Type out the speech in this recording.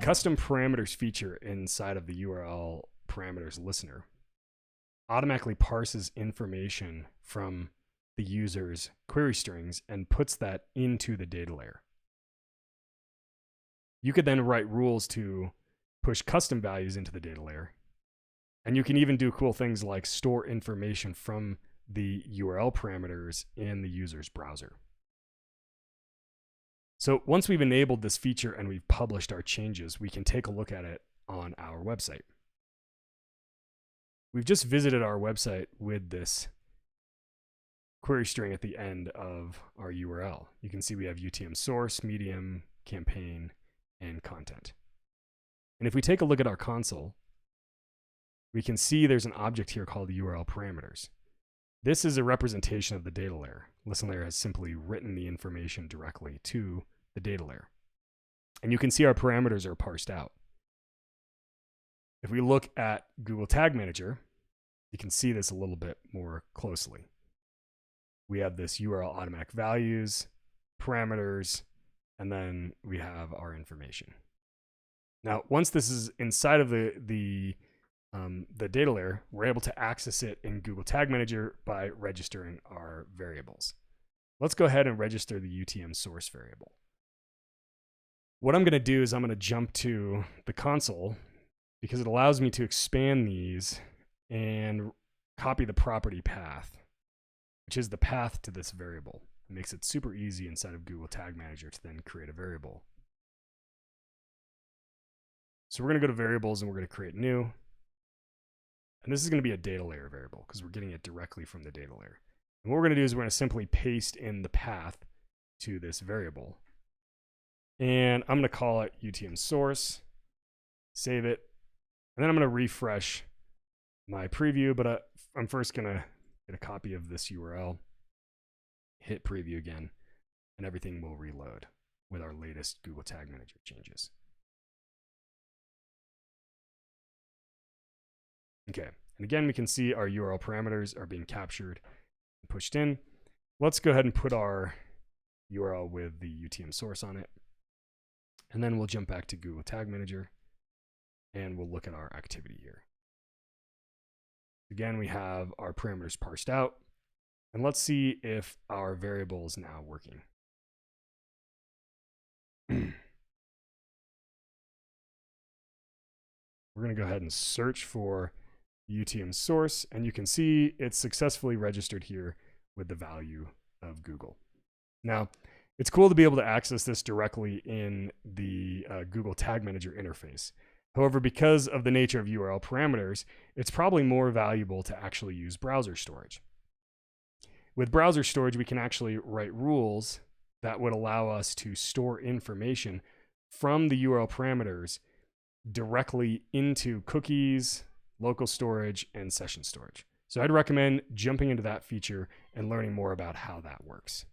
custom parameters feature inside of the URL parameters listener automatically parses information from the user's query strings and puts that into the data layer. You could then write rules to push custom values into the data layer. And you can even do cool things like store information from the URL parameters in the user's browser. So once we've enabled this feature and we've published our changes, we can take a look at it on our website. We've just visited our website with this query string at the end of our URL. You can see we have UTM source, medium, campaign, and content. And if we take a look at our console, we can see there's an object here called URL parameters. This is a representation of the data layer. Listen Layer has simply written the information directly to the data layer. And you can see our parameters are parsed out. If we look at Google Tag Manager, you can see this a little bit more closely. We have this URL automatic values, parameters, and then we have our information. Now, once this is inside of the data layer, we're able to access it in Google Tag Manager by registering our variables. Let's go ahead and register the UTM source variable. What I'm going to do is I'm going to jump to the console because it allows me to expand these and copy the property path, which is the path to this variable. It makes it super easy inside of Google Tag Manager to then create a variable. So we're going to go to variables and we're going to create new. And this is going to be a data layer variable because we're getting it directly from the data layer. And what we're going to do is we're going to simply paste in the path to this variable. And I'm going to call it UTM source, save it, and then I'm going to refresh my preview, but I'm first going to get a copy of this URL, hit preview again, and everything will reload with our latest Google Tag Manager changes. Okay, and again, we can see our URL parameters are being captured and pushed in. Let's go ahead and put our URL with the UTM source on it. And then we'll jump back to Google Tag Manager and we'll look at our activity here. Again, we have our parameters parsed out. And let's see if our variable is now working. We're going to go ahead and search for UTM source, and you can see it's successfully registered here with the value of Google. Now, it's cool to be able to access this directly in the Google Tag Manager interface. However, because of the nature of URL parameters, it's probably more valuable to actually use browser storage. With browser storage, we can actually write rules that would allow us to store information from the URL parameters directly into cookies, local storage, and session storage. So I'd recommend jumping into that feature and learning more about how that works.